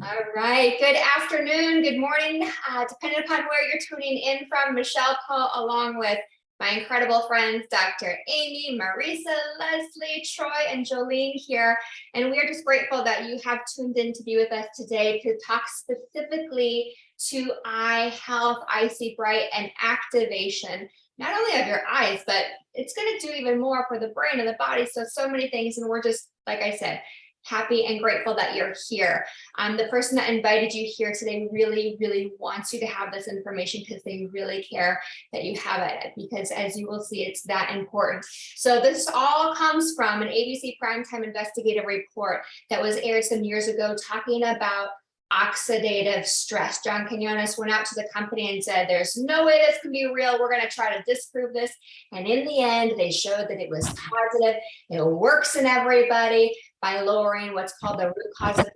All right. Good afternoon. Good morning. Depending upon where you're tuning in from, Michelle Poe, along with my incredible friends, Dr. Amy, Marisa, Leslie, Troy, and Jolene here. And we are just grateful that you have tuned in to be with us today to talk specifically to eye health, eye see bright, and activation, not only of your eyes, but it's going to do even more for the brain and the body. So many things. And we're just, like I said, happy and grateful that you're here. The person that invited you here today really wants you to have this information because they really care that you have it, because as you will see, it's that important. So this all comes from an ABC Primetime Investigative Report that was aired some years ago talking about oxidative stress. John Quinones went out to the company and said, there's no way this can be real. We're going to try to disprove this. And in the end, they showed that it was positive. It works in everybody by lowering what's called the root cause of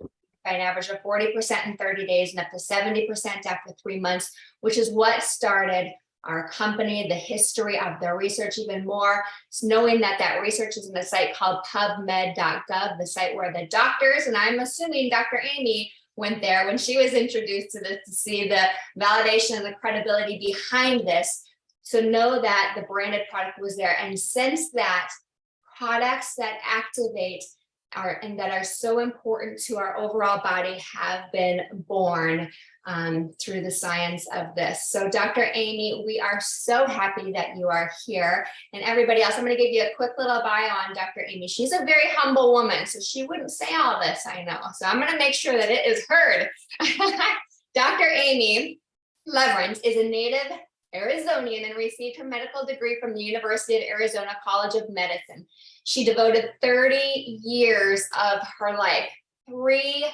by an average of 40% in 30 days and up to 70% after 3 months, which is what started our company, the history of the research even more. So knowing that that research is in a site called pubmed.gov, the site where the doctors, and I'm assuming Dr. Amy went there when she was introduced to this to see the validation and the credibility behind this. So know that the branded product was there. And since that, products that activate and that are so important to our overall body have been born through the science of this. So Dr. Amy, we are so happy that you are here. And everybody else, I'm going to give you a quick little bio on Dr. Amy. She's a very humble woman, so she wouldn't say all this, I know. So I'm going to make sure that it is heard. Dr. Amy Leverant is a native Arizonian and received her medical degree from the University of Arizona College of Medicine. She devoted 30 years of her life, 30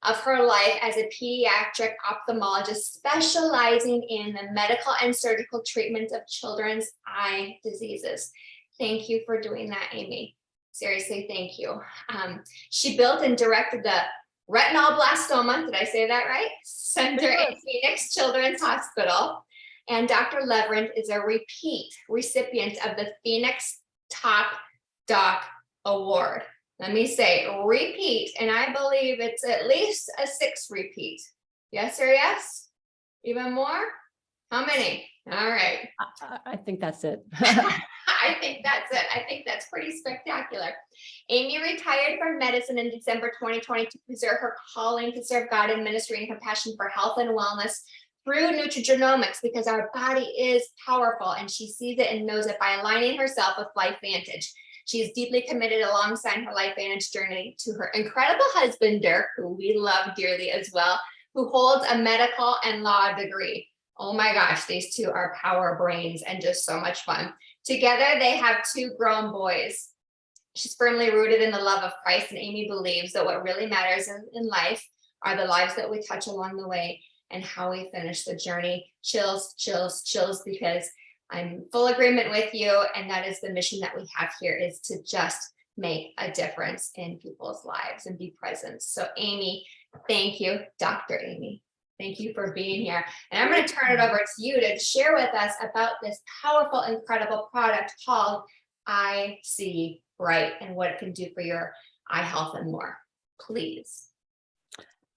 of her life as a pediatric ophthalmologist specializing in the medical and surgical treatment of children's eye diseases. Thank you for doing that, Amy. Seriously, thank you. She built and directed the retinoblastoma, did I say that right? Center at Phoenix Children's Hospital. And Dr. Leverant is a repeat recipient of the Phoenix Top Doc Award. Let me say repeat, and I believe it's at least a 6 repeat. Yes or yes? Even more? How many? All right. I think that's it. I think that's it. I think that's pretty spectacular. Amy retired from medicine in December 2020 to preserve her calling to serve God in ministry and compassion for health and wellness through nutrigenomics, because our body is powerful and she sees it and knows it by aligning herself with LifeVantage. She is deeply committed alongside her LifeVantage journey to her incredible husband, Dirk, who we love dearly as well, who holds a medical and law degree. Oh my gosh, these two are power brains and just so much fun. Together, they have 2 grown boys. She's firmly rooted in the love of Christ, and Amy believes that what really matters in life are the lives that we touch along the way and how we finish the journey. Chills, chills, chills, because I'm full agreement with you, and that is the mission that we have here, is to just make a difference in people's lives and be present. So Amy, thank you, Dr. Amy. Thank you for being here. And I'm going to turn it over to you to share with us about this powerful, incredible product called Eye See Bright and what it can do for your eye health and more. Please.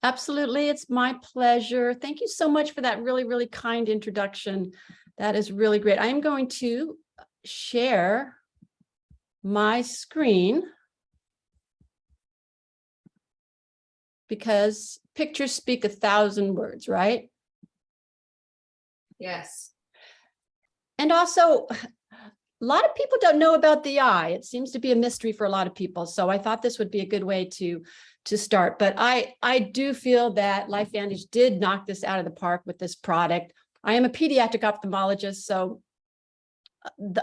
Absolutely. It's my pleasure. Thank you so much for that really kind introduction. That is really great. I am going to share my screen because pictures speak 1,000 words, right? Yes. And also, a lot of people don't know about the eye. It seems to be a mystery for a lot of people. So I thought this would be a good way to start. But I do feel that LifeVantage did knock this out of the park with this product. I am a pediatric ophthalmologist, so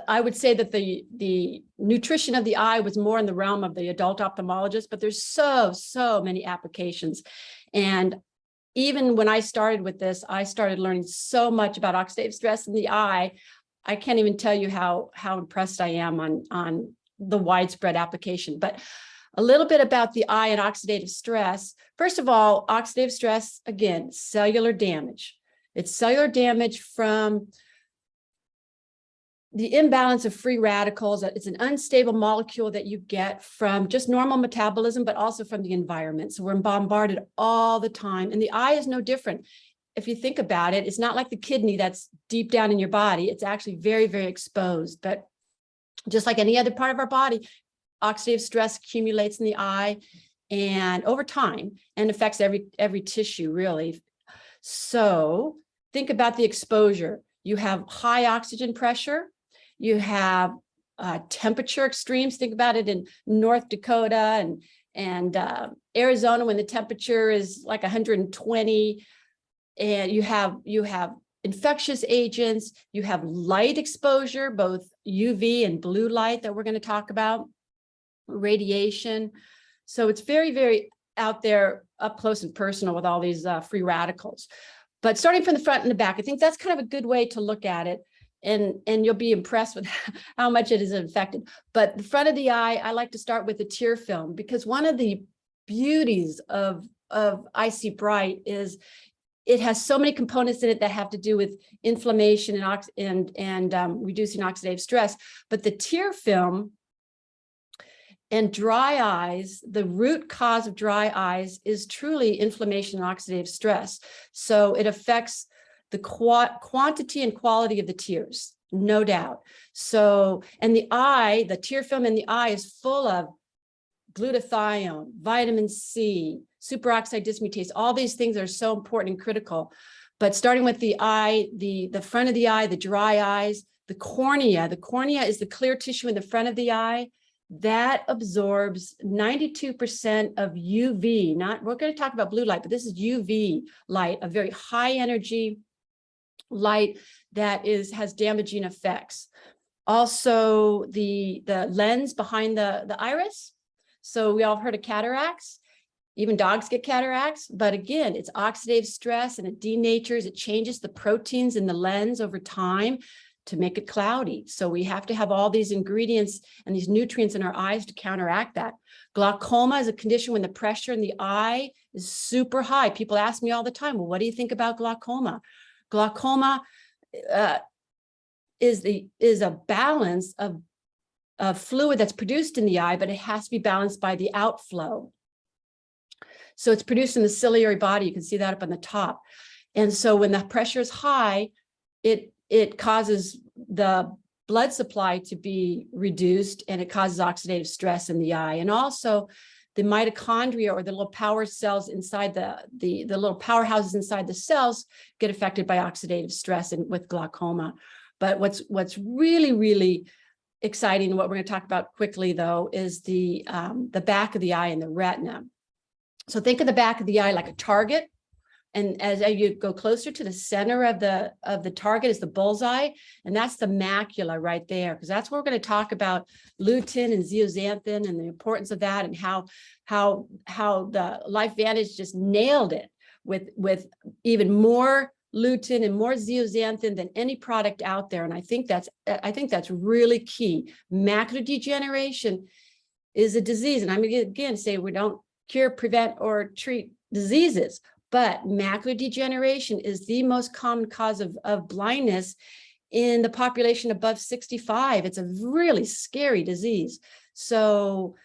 I would say that the nutrition of the eye was more in the realm of the adult ophthalmologist, but there's so many applications. And even when I started with this, I started learning so much about oxidative stress in the eye. I can't even tell you how impressed I am on the widespread application. But a little bit about the eye and oxidative stress. First of all, oxidative stress, again, cellular damage. It's cellular damage from the imbalance of free radicals. It's an unstable molecule that you get from just normal metabolism, but also from the environment. So we're bombarded all the time. And the eye is no different. If you think about it, it's not like the kidney that's deep down in your body. It's actually very, very exposed. But just like any other part of our body, oxidative stress accumulates in the eye and over time and affects every tissue, really. So think about the exposure. You have high oxygen pressure. You have temperature extremes. Think about it in North Dakota and Arizona when the temperature is like 120, and you have infectious agents. You have light exposure, both UV and blue light that we're going to talk about, radiation. So it's very, very out there, up close and personal with all these free radicals. But starting from the front and the back, I think that's kind of a good way to look at it. And you'll be impressed with how much it is affected. But the front of the eye, I like to start with the tear film, because one of the beauties of IC Bright is it has so many components in it that have to do with inflammation and reducing oxidative stress. But the tear film and dry eyes, the root cause of dry eyes is truly inflammation and oxidative stress. So it affects the quantity and quality of the tears, no doubt. So, and the eye, the tear film in the eye is full of glutathione, vitamin C, superoxide dismutase. All these things are so important and critical. But starting with the eye, the front of the eye, the dry eyes, the cornea is the clear tissue in the front of the eye that absorbs 92% of UV. We're going to talk about blue light, but this is UV light, a very high energy light that has damaging effects. Also, the lens behind the iris. So we all heard of cataracts. Even dogs get cataracts, but again, it's oxidative stress and it denatures, it changes the proteins in the lens over time to make it cloudy. So we have to have all these ingredients and these nutrients in our eyes to counteract that. Glaucoma is a condition when the pressure in the eye is super high. People ask me all the time, well, what do you think about glaucoma? Glaucoma is a balance of fluid that's produced in the eye, but it has to be balanced by the outflow. So it's produced in the ciliary body. You can see that up on the top. And so when the pressure is high, it causes the blood supply to be reduced, and it causes oxidative stress in the eye. And also the mitochondria, or the little power cells inside the little powerhouses inside the cells, get affected by oxidative stress and with glaucoma. But what's really, really exciting, what we're going to talk about quickly though, is the back of the eye and the retina. So think of the back of the eye like a target. And as you go closer to the center of the target is the bullseye, and that's the macula right there, because that's where we're going to talk about lutein and zeaxanthin and the importance of that, and how the LifeVantage just nailed it with even more lutein and more zeaxanthin than any product out there. And I think that's really key. Macular degeneration is a disease, and I'm going to again say we don't cure, prevent, or treat diseases. But macular degeneration is the most common cause of blindness in the population above 65. It's a really scary disease. So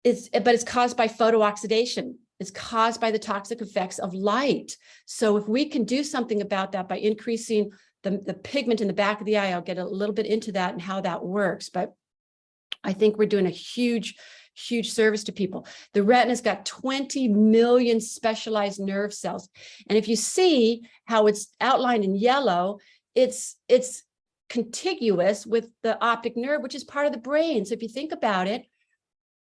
it's caused by photooxidation. It's caused by the toxic effects of light. So if we can do something about that by increasing the pigment in the back of the eye, I'll get a little bit into that and how that works. But I think we're doing a huge service to people. The retina's got 20 million specialized nerve cells. And if you see how it's outlined in yellow, it's contiguous with the optic nerve, which is part of the brain. So if you think about it,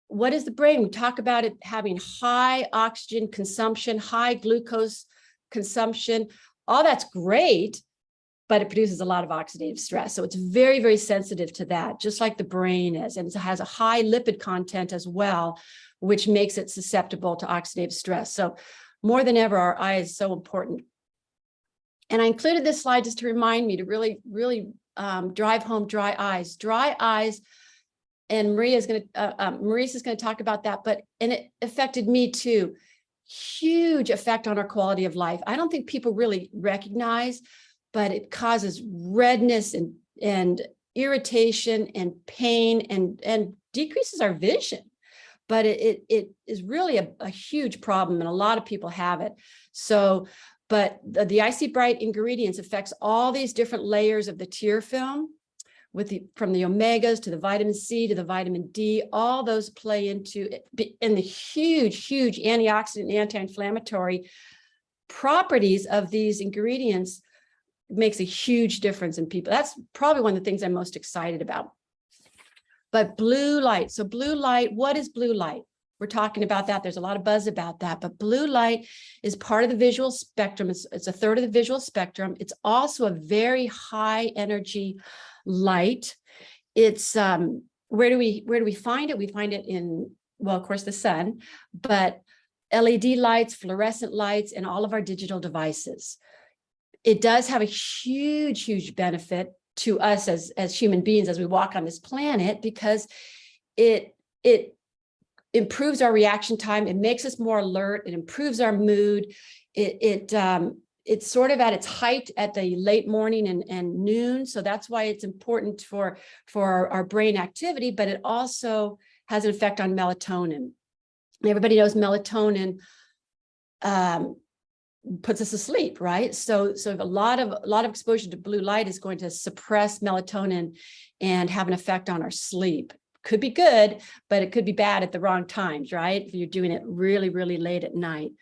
what is the brain? We talk about it having high oxygen consumption, high glucose consumption. All that's great, but it produces a lot of oxidative stress. So it's very, very sensitive to that, just like the brain is. And it has a high lipid content as well, which makes it susceptible to oxidative stress. So more than ever, our eye is so important. And I included this slide just to remind me to really, really drive home dry eyes. Dry eyes, and Maurice is going to talk about that, and it affected me too. Huge effect on our quality of life. I don't think people really recognize, but it causes redness and irritation and pain and decreases our vision. But it is really a huge problem, and a lot of people have it. So, but the IC Bright ingredients affects all these different layers of the tear film, from the omegas to the vitamin C to the vitamin D, all those play into it, and the huge antioxidant, anti-inflammatory properties of these ingredients makes a huge difference in people. That's probably one of the things I'm most excited about. But blue light. So blue light, what is blue light? We're talking about that. There's a lot of buzz about that, but blue light is part of the visual spectrum. It's a third of the visual spectrum. It's also a very high energy light. It's where do we find it? We find it in, well, of course, the sun, but LED lights, fluorescent lights, and all of our digital devices. It does have a huge benefit to us as human beings as we walk on this planet, because it improves our reaction time. It makes us more alert. It improves our mood. It's sort of at its height at the late morning and noon. So that's why it's important for our brain activity, but it also has an effect on melatonin. Everybody knows melatonin puts us to sleep, right? So a lot of exposure to blue light is going to suppress melatonin and have an effect on our sleep. Could be good, but it could be bad at the wrong times, right? If you're doing it really late at night.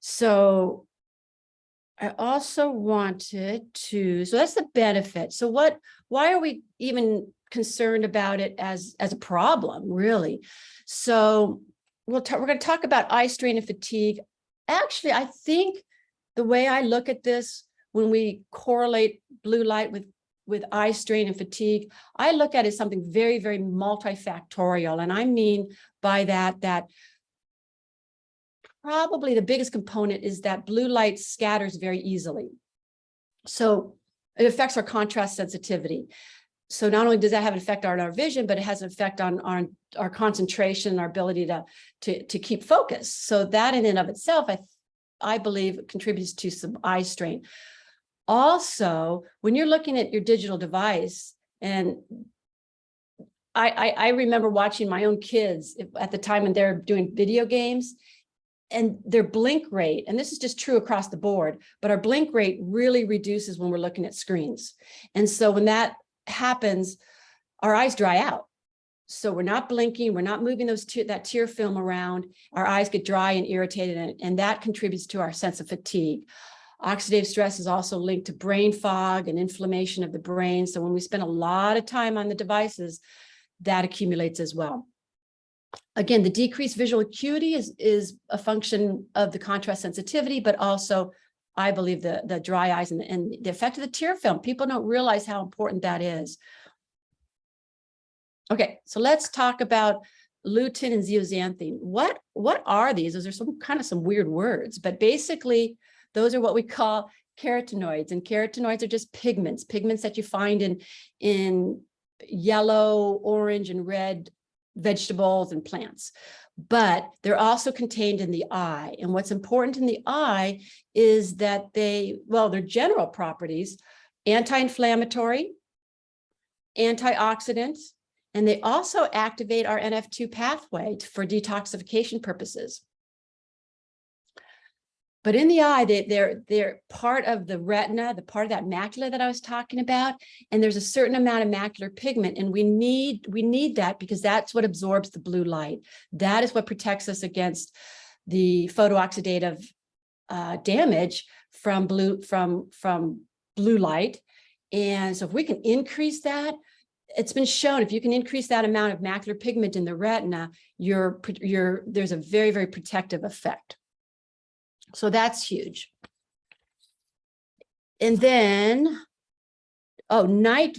So I also wanted to, so that's the benefit. So why are we even concerned about it as a problem, really? So we're going to talk about eye strain and fatigue. Actually, I think the way I look at this, when we correlate blue light with eye strain and fatigue, I look at it as something very multifactorial. And I mean by that probably the biggest component is that blue light scatters very easily. So it affects our contrast sensitivity. So not only does that have an effect on our vision, but it has an effect on our concentration, our ability to keep focus. So that in and of itself, I believe contributes to some eye strain. Also, when you're looking at your digital device, and I remember watching my own kids at the time when they're doing video games, and their blink rate, and this is just true across the board, but our blink rate really reduces when we're looking at screens. And so when that happens, our eyes dry out. So we're not blinking, we're not moving that tear film around, our eyes get dry and irritated, and that contributes to our sense of fatigue. Oxidative stress is also linked to brain fog and inflammation of the brain. So when we spend a lot of time on the devices, that accumulates as well. Again, the decreased visual acuity is a function of the contrast sensitivity, but also, I believe, the dry eyes and the effect of the tear film. People don't realize how important that is. Okay, so let's talk about lutein and zeaxanthin. What are these? Those are some weird words, but basically, those are what we call carotenoids, and carotenoids are just pigments that you find in yellow, orange, and red vegetables and plants. But they're also contained in the eye. And what's important in the eye is that their general properties, anti-inflammatory, antioxidants, and they also activate our NF2 pathway for detoxification purposes. But in the eye, they're part of the retina, the part of that macula that I was talking about. And there's a certain amount of macular pigment, and we need that because that's what absorbs the blue light. That is what protects us against the photooxidative damage from blue light. And so if we can increase that, it's been shown if you can increase that amount of macular pigment in the retina, there's a very protective effect. So that's huge. And then, night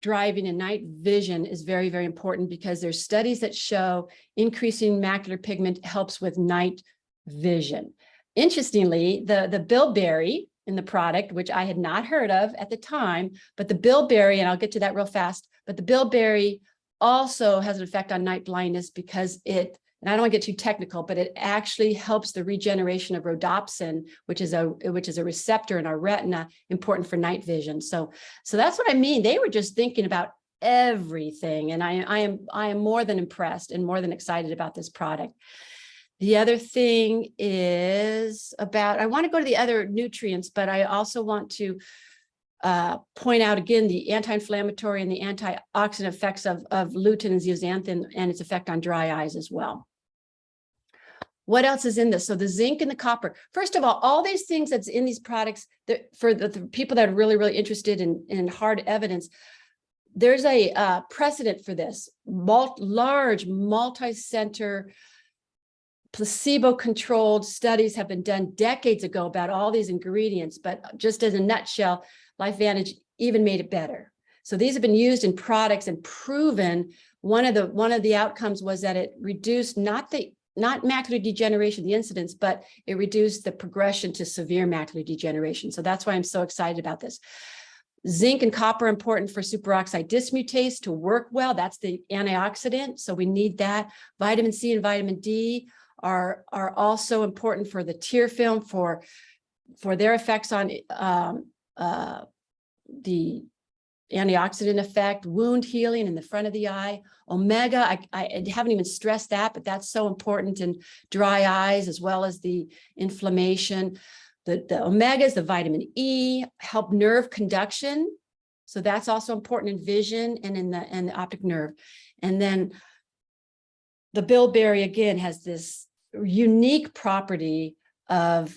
driving and night vision is very important because there's studies that show increasing macular pigment helps with night vision. Interestingly, the bilberry in the product, which I had not heard of at the time, but the bilberry, and I'll get to that real fast, but the bilberry also has an effect on night blindness because it and I don't want to get too technical, but it actually helps the regeneration of rhodopsin, which is a receptor in our retina, important for night vision. So that's what I mean. They were just thinking about everything, and I am more than impressed and more than excited about this product. The other thing is about, I want to go to the other nutrients, but I also want to point out again the anti-inflammatory and the antioxidant effects of lutein and zeaxanthin and its effect on dry eyes as well. What else is in this? So the zinc and the copper. First of all these things that's in these products, for the people that are really, really interested in hard evidence, there's a precedent for this. Large multi-center placebo-controlled studies have been done decades ago about all these ingredients, but just as a nutshell, LifeVantage even made it better. So these have been used in products and proven. One of the outcomes was that it reduced not macular degeneration, the incidence, but it reduced the progression to severe macular degeneration. So that's why I'm so excited about this. Zinc and copper are important for superoxide dismutase to work well. That's the antioxidant, so we need that. Vitamin C and vitamin D are also important for the tear film, for their effects on the antioxidant effect, wound healing in the front of the eye. Omega, I haven't even stressed that, but that's so important in dry eyes as well as the inflammation. The omegas, the vitamin E, help nerve conduction. So that's also important in vision and in the optic nerve. And then the bilberry, again, has this unique property of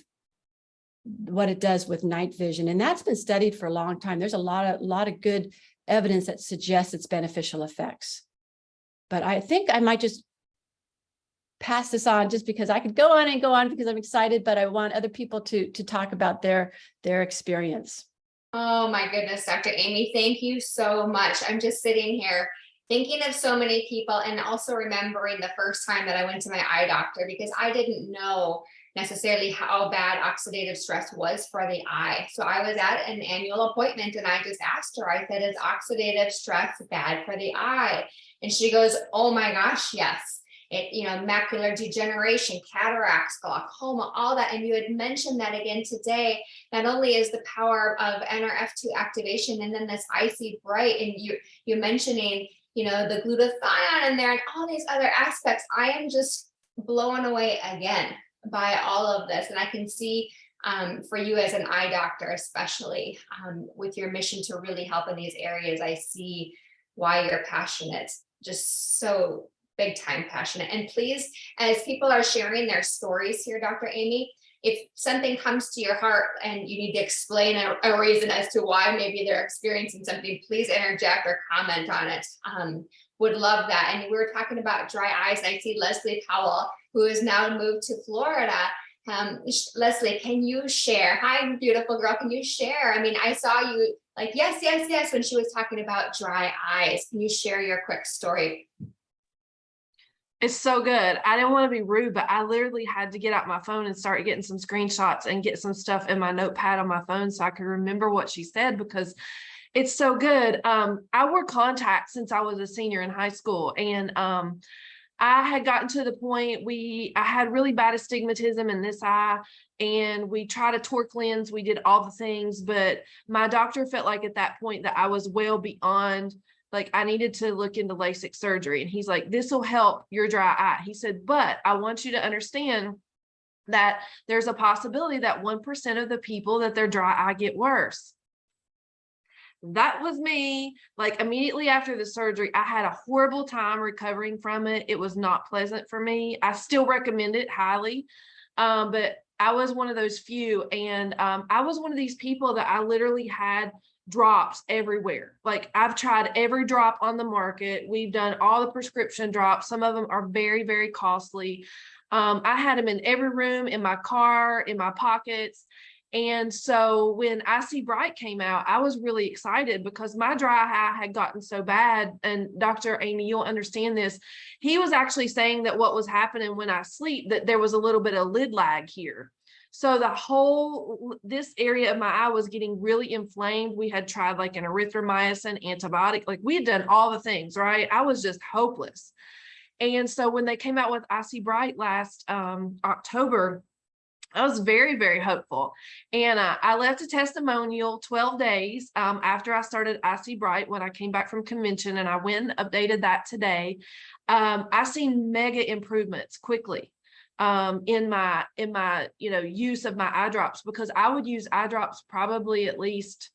what it does with night vision. And that's been studied for a long time. There's a lot of good evidence that suggests its beneficial effects. But I think I might just pass this on, just because I could go on and go on because I'm excited, but I want other people to talk about their experience. Oh my goodness, Dr. Amy, thank you so much. I'm just sitting here thinking of so many people, and also remembering the first time that I went to my eye doctor, because I didn't know necessarily how bad oxidative stress was for the eye. So I was at an annual appointment and I just asked her, I said, is oxidative stress bad for the eye? And she goes, oh my gosh, yes. It, macular degeneration, cataracts, glaucoma, all that. And you had mentioned that again today, not only is the power of NRF2 activation and then this icy bright, and you're mentioning, the glutathione in there and all these other aspects. I am just blown away again by all of this. And I can see for you as an eye doctor, especially with your mission to really help in these areas, I see why you're passionate, just so big time passionate. And please, as people are sharing their stories here, Dr. Amy, if something comes to your heart and you need to explain a reason as to why maybe they're experiencing something, please interject or comment on it. Would love that. And we were talking about dry eyes, and I see Leslie Powell, who has now moved to Florida. Leslie, can you share? Hi, beautiful girl. Can you share? I mean, I saw you like, yes, yes, yes, when she was talking about dry eyes. Can you share your quick story? It's so good. I didn't want to be rude, but I literally had to get out my phone and start getting some screenshots and get some stuff in my notepad on my phone so I could remember what she said, because it's so good. I wore contacts since I was a senior in high school, and I had gotten to the point I had really bad astigmatism in this eye, and we tried a toric lens. We did all the things, but my doctor felt like at that point that I was well beyond, like, I needed to look into LASIK surgery. And he's like, this will help your dry eye. He said, but I want you to understand that there's a possibility that 1% of the people that their dry eye get worse. That was me. Like, immediately after the surgery, I had a horrible time recovering from it. It was not pleasant for me. I still recommend it highly. But I was one of those few. And I was one of these people that I literally had drops everywhere. Like, I've tried every drop on the market. We've done all the prescription drops. Some of them are very, very costly. I had them in every room, in my car, in my pockets. And so when IC Bright came out, I was really excited because my dry eye had gotten so bad. And Dr. Amy, you'll understand this. He was actually saying that what was happening when I sleep, that there was a little bit of lid lag here. So this area of my eye was getting really inflamed. We had tried like an erythromycin antibiotic, like we had done all the things, right? I was just hopeless. And so when they came out with Icy Bright last October, I was very, very hopeful. And I left a testimonial 12 days after I started Icy Bright when I came back from convention, and I went and updated that today. I've seen mega improvements quickly in my use of my eye drops, because I would use eye drops probably at least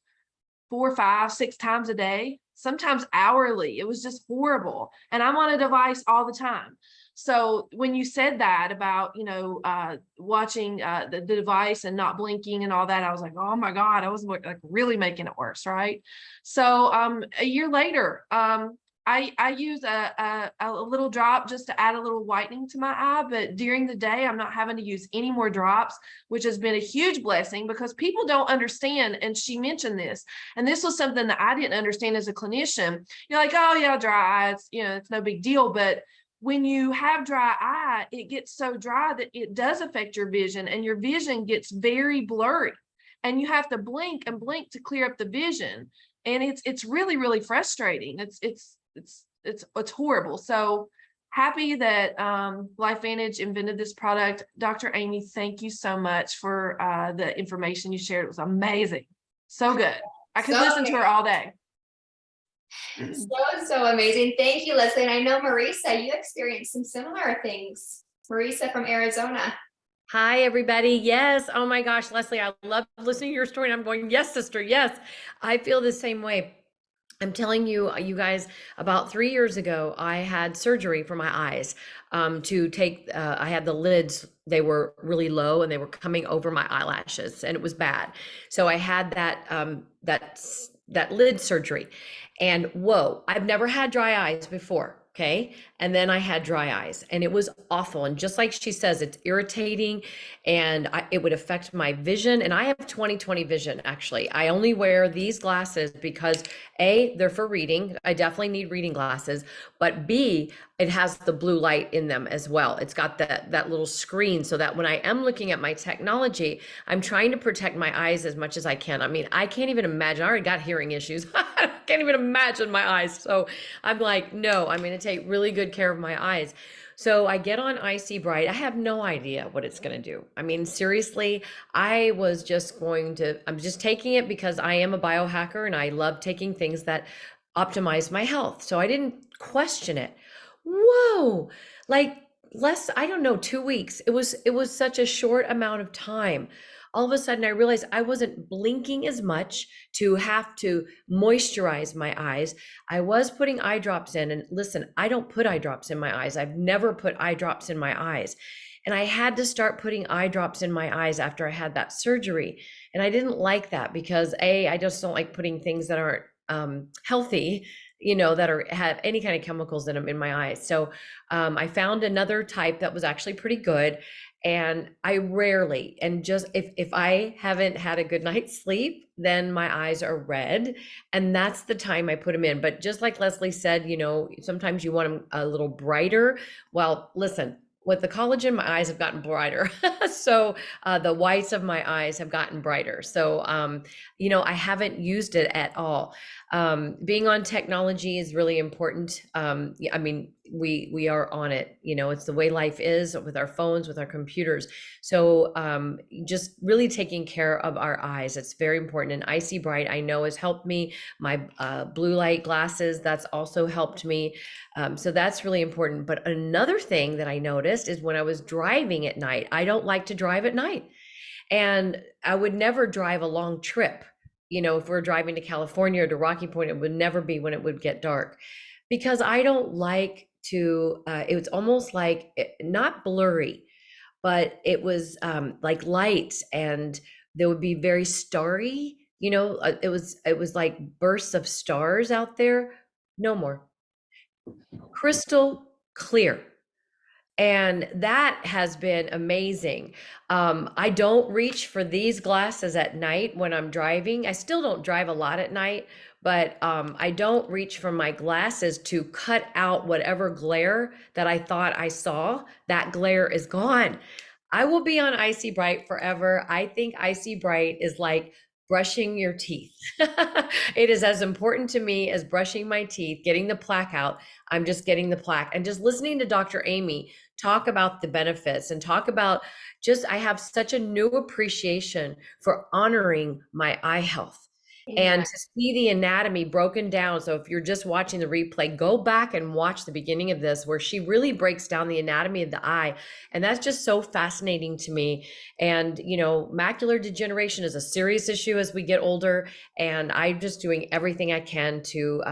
4, 5, 6 times a day, sometimes hourly. It was just horrible. And I'm on a device all the time. So when you said that about, watching the device and not blinking and all that, I was like, oh my God, I was like really making it worse. Right. So a year later, I use a little drop just to add a little whitening to my eye, but during the day, I'm not having to use any more drops, which has been a huge blessing, because people don't understand. And she mentioned this, and this was something that I didn't understand as a clinician. You're like, oh yeah, dry eye, it's no big deal. But when you have dry eye, it gets so dry that it does affect your vision, and your vision gets very blurry, and you have to blink and blink to clear up the vision. And it's really, really frustrating. It's horrible. So happy that LifeVantage invented this product. Dr. Amy, thank you so much for the information you shared. It was amazing. So good. I could listen to her all day. So amazing. Thank you, Leslie. And I know, Marisa, you experienced some similar things. Marisa from Arizona. Hi, everybody. Yes. Oh my gosh, Leslie, I love listening to your story. And I'm going, yes, sister. Yes. I feel the same way. I'm telling you, you guys, about 3 years ago, I had surgery for my eyes to take, I had the lids, they were really low and they were coming over my eyelashes, and it was bad. So I had that lid surgery, and whoa, I've never had dry eyes before. Okay. And then I had dry eyes, and it was awful. And just like she says, it's irritating, and it would affect my vision. And I have 20/20 vision, actually. I only wear these glasses because A, they're for reading. I definitely need reading glasses. But B, it has the blue light in them as well. It's got that little screen, so that when I am looking at my technology, I'm trying to protect my eyes as much as I can. I mean, I can't even imagine. I already got hearing issues. I can't even imagine my eyes. So I'm like, no, I'm going to take really good care of my eyes. So I get on Icy Bright. I have no idea what it's going to do. I mean, seriously, I'm just taking it because I am a biohacker and I love taking things that optimize my health. So I didn't question it. Whoa, like I don't know, 2 weeks. It was such a short amount of time. All of a sudden I realized I wasn't blinking as much to have to moisturize my eyes. I was putting eye drops in, and listen, I don't put eye drops in my eyes. I've never put eye drops in my eyes. And I had to start putting eye drops in my eyes after I had that surgery. And I didn't like that because I just don't like putting things that aren't healthy, that have any kind of chemicals in them in my eyes. So I found another type that was actually pretty good. And I rarely, and just if I haven't had a good night's sleep, then my eyes are red. And that's the time I put them in. But just like Leslie said, sometimes you want them a little brighter. Well, listen, with the collagen, my eyes have gotten brighter. So the whites of my eyes have gotten brighter. So, I haven't used it at all. Being on technology is really important. I mean, we are on it, it's the way life is with our phones, with our computers. So just really taking care of our eyes. It's very important. And Icy Bright, I know, has helped me. My blue light glasses, that's also helped me. So that's really important. But another thing that I noticed is when I was driving at night, I don't like to drive at night. And I would never drive a long trip. If we're driving to California or to Rocky Point, it would never be when it would get dark, because I don't like to, it was almost like not blurry, but it was like lights, and there would be very starry, it was like bursts of stars out there. No more. Crystal clear. And that has been amazing. I don't reach for these glasses at night when I'm driving. I still don't drive a lot at night, but I don't reach for my glasses to cut out whatever glare that I thought I saw. That glare is gone. I will be on Icy Bright forever. I think Icy Bright is like brushing your teeth. It is as important to me as brushing my teeth, getting the plaque out. I'm just getting the plaque and just listening to Dr. Amy talk about the benefits and talk about just, I have such a new appreciation for honoring my eye health. Yeah. And to see the anatomy broken down. So if you're just watching the replay, go back and watch the beginning of this where she really breaks down the anatomy of the eye. And that's just so fascinating to me. And, you know, macular degeneration is a serious issue as we get older. And I'm just doing everything I can to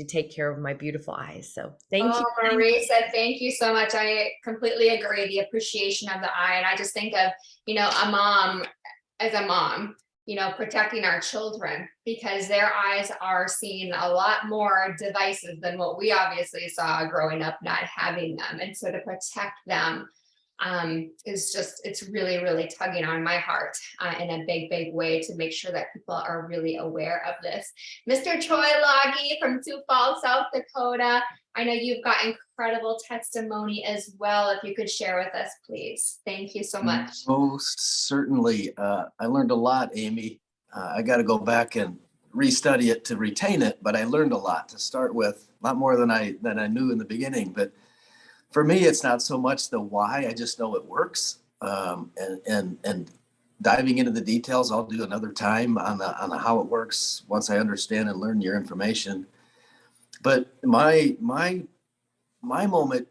take care of my beautiful eyes. So thank you. Oh, Marisa, thank you so much. I completely agree. The appreciation of the eye. And I just think of, you know, a mom as a mom, you know, protecting our children because their eyes are seeing a lot more devices than what we obviously saw growing up, not having them. And so to protect them is just, it's really, really tugging on my heart in a big, big way to make sure that people are really aware of this. Mr. Troy Loggy from Sioux Falls, South Dakota. I know you've got incredible testimony as well. If you could share with us, please. Thank you so much. Most certainly. I learned a lot, Amy. I got to go back and restudy it to retain it, but I learned a lot to start with, a lot more than I knew in the beginning. But for me, it's not so much the why. I just know it works. And diving into the details, I'll do another time on the how it works once I understand and learn your information. But my moment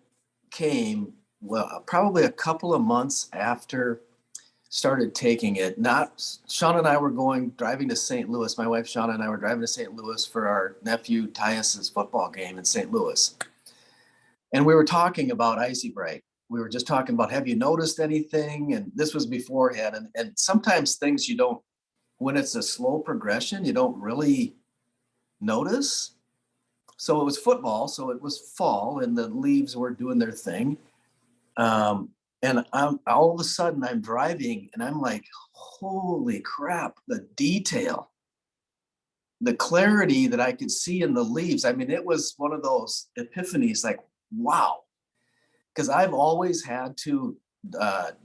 came, well, probably a couple of months after started taking it. Not Sean and I were driving to St. Louis. My wife Shauna and I were driving to St. Louis for our nephew Tyus's football game in St. Louis. And we were talking about Icy Bright. We were just talking about, have you noticed anything? And this was beforehand. And sometimes things you don't, when it's a slow progression, you don't really notice. So it was football, so it was fall, and the leaves were doing their thing. And all of a sudden, I'm driving, and I'm like, holy crap, the detail, the clarity that I could see in the leaves. I mean, it was one of those epiphanies, like, wow. Because I've always had to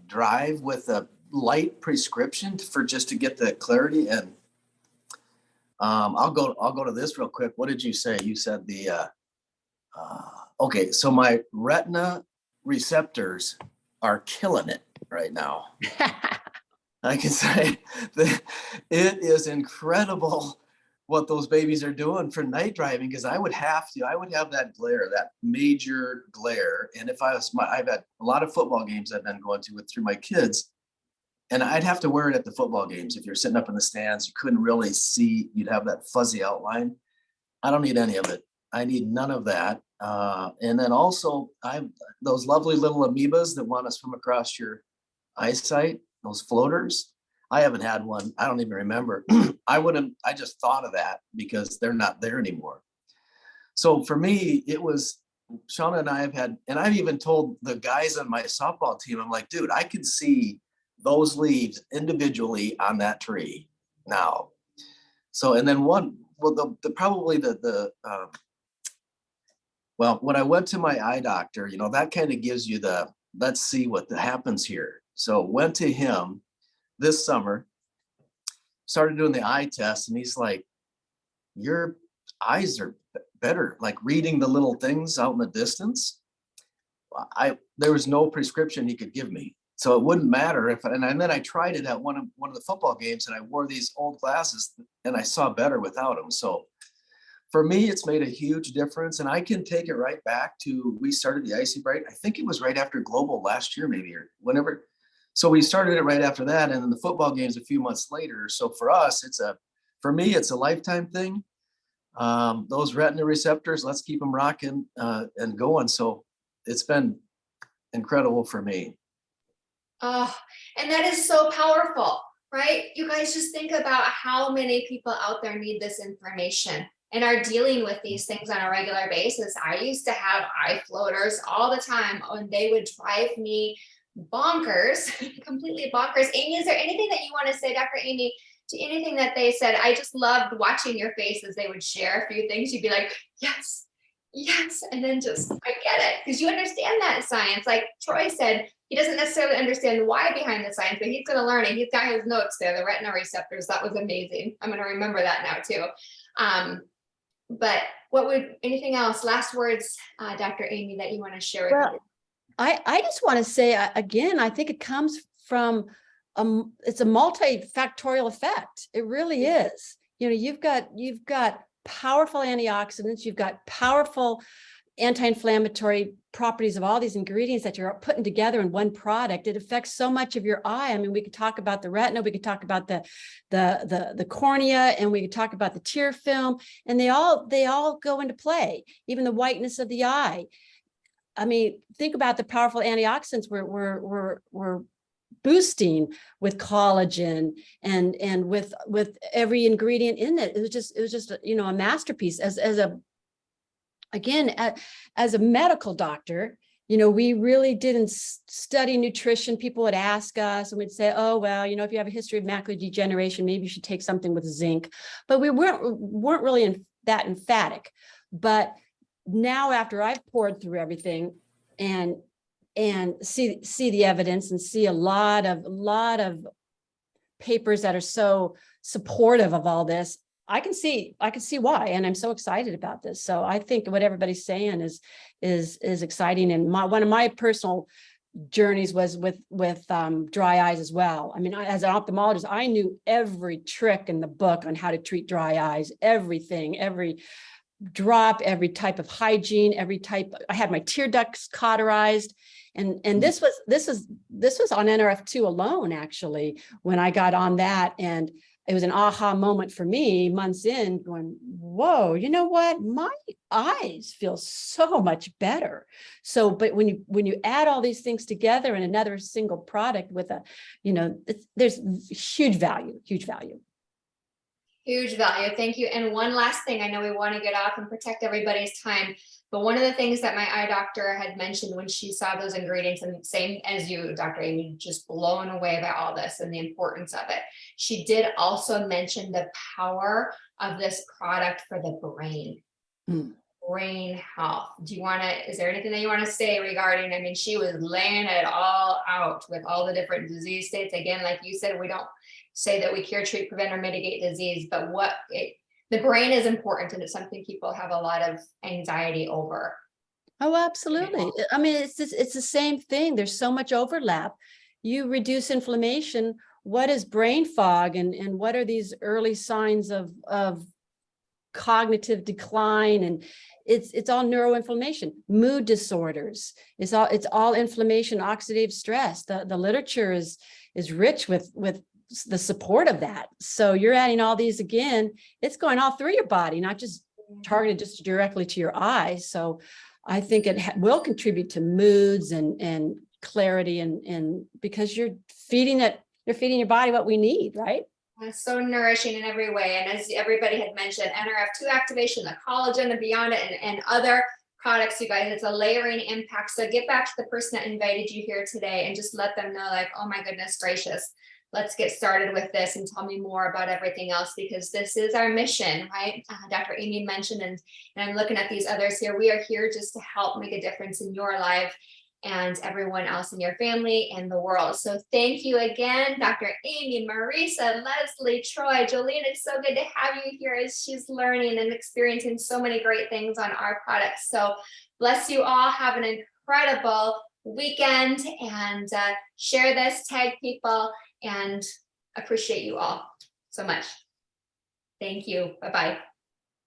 drive with a light prescription for just to get the clarity. And I'll go to this real quick. What did you say? You said okay. So my retina receptors are killing it right now. I can say that it is incredible what those babies are doing for night driving. Because I would have that glare, that major glare. And if I've had a lot of football games I've been going to through my kids. And I'd have to wear it at the football games. If you're sitting up in the stands, you couldn't really see, you'd have that fuzzy outline. I don't need any of it. I need none of that. And then also those lovely little amoebas that want to swim across your eyesight, those floaters. I haven't had one. I don't even remember. I just thought of that because they're not there anymore. So for me, it was, Shauna and I have had, and I've even told the guys on my softball team, I'm like, dude, I can see those leaves individually on that tree now. So, and then when I went to my eye doctor, you know, that kind of gives you let's see what happens here. So went to him this summer, started doing the eye test, and he's like, your eyes are better, like reading the little things out in the distance. There was no prescription he could give me. So it wouldn't matter and then I tried it at one of the football games, and I wore these old glasses and I saw better without them. So for me, it's made a huge difference, and I can take it right back to, we started the Icy Bright. I think it was right after Global last year, maybe, or whenever. So we started it right after that. And then the football games a few months later. So for us, for me, it's a lifetime thing. Those retina receptors, let's keep them rocking and going. So it's been incredible for me. Oh, and that is so powerful, right? You guys just think about how many people out there need this information and are dealing with these things on a regular basis. I used to have eye floaters all the time, and they would drive me bonkers, completely bonkers. Amy, is there anything that you want to say, Dr. Amy, to anything that they said? I just loved watching your face as they would share a few things. You'd be like, yes, Yes, and then just, I get it, because you understand that science. Like Troy said, he doesn't necessarily understand the why behind the science, but he's going to learn it. He's got his notes there, the retina receptors. That was amazing. I'm going to remember that now too. But anything else, last words, Dr. Amy, that you want to share with Well, us? I just want to say again, I think it comes from it's a multifactorial effect. It really is. You know, you've got powerful antioxidants, you've got powerful anti-inflammatory properties of all these ingredients that you're putting together in one product. It affects so much of your eye. I mean, we could talk about the retina, we could talk about the cornea, and we could talk about the tear film, and they all go into play, even the whiteness of the eye. I mean, think about the powerful antioxidants we're boosting with collagen and with every ingredient in it. It was just you know, a masterpiece. As a medical doctor, you know, we really didn't study nutrition. People would ask us and we'd say, oh, well, you know, if you have a history of macular degeneration, maybe you should take something with zinc. But we weren't really that emphatic. But now, after I've poured through everything and see the evidence and see a lot of papers that are so supportive of all this, I can see why, and I'm so excited about this. So I think what everybody's saying is exciting. And one of my personal journeys was with dry eyes as well. I mean, as an ophthalmologist, I knew every trick in the book on how to treat dry eyes, everything, every drop, every type of hygiene, every type. I had my tear ducts cauterized, and this was on NRF2 alone, actually, when I got on that. And it was an aha moment for me months in, going, whoa, you know what? My eyes feel so much better. So, but when you add all these things together in another single product with a, you know, there's huge value. Huge value. Thank you. And one last thing, I know we want to get off and protect everybody's time, but one of the things that my eye doctor had mentioned when she saw those ingredients, and same as you, Dr. Amy, just blown away by all this and the importance of it. She did also mention the power of this product for the brain. Brain health. Is there anything that you want to say regarding, I mean, she was laying it all out with all the different disease states. Again, like you said, we don't say that we cure, treat, prevent, or mitigate disease, but the brain is important, and it's something people have a lot of anxiety over. Oh, absolutely. I mean, it's the same thing. There's so much overlap. You reduce inflammation. What is brain fog, and what are these early signs of cognitive decline? And it's all neuroinflammation, mood disorders. It's all inflammation, oxidative stress. The literature is rich with the support of that. So you're adding all these again, it's going all through your body, not just targeted just directly to your eyes. So I think it will contribute to moods and clarity, and because you're feeding your body what we need, right? It's so nourishing in every way. And as everybody had mentioned, NRF2 activation, the collagen and beyond it, and other products, you guys, it's a layering impact. So get back to the person that invited you here today and just let them know, like, oh my goodness gracious, let's get started with this and tell me more about everything else, because this is our mission, right? Dr. Amy mentioned, and I'm looking at these others here. We are here just to help make a difference in your life and everyone else in your family and the world. So thank you again, Dr. Amy, Marisa, Leslie, Troy, Jolene. It's so good to have you here as she's learning and experiencing so many great things on our products. So bless you all. Have an incredible weekend, and share this, tag people, and appreciate you all so much. Thank you. Bye-bye.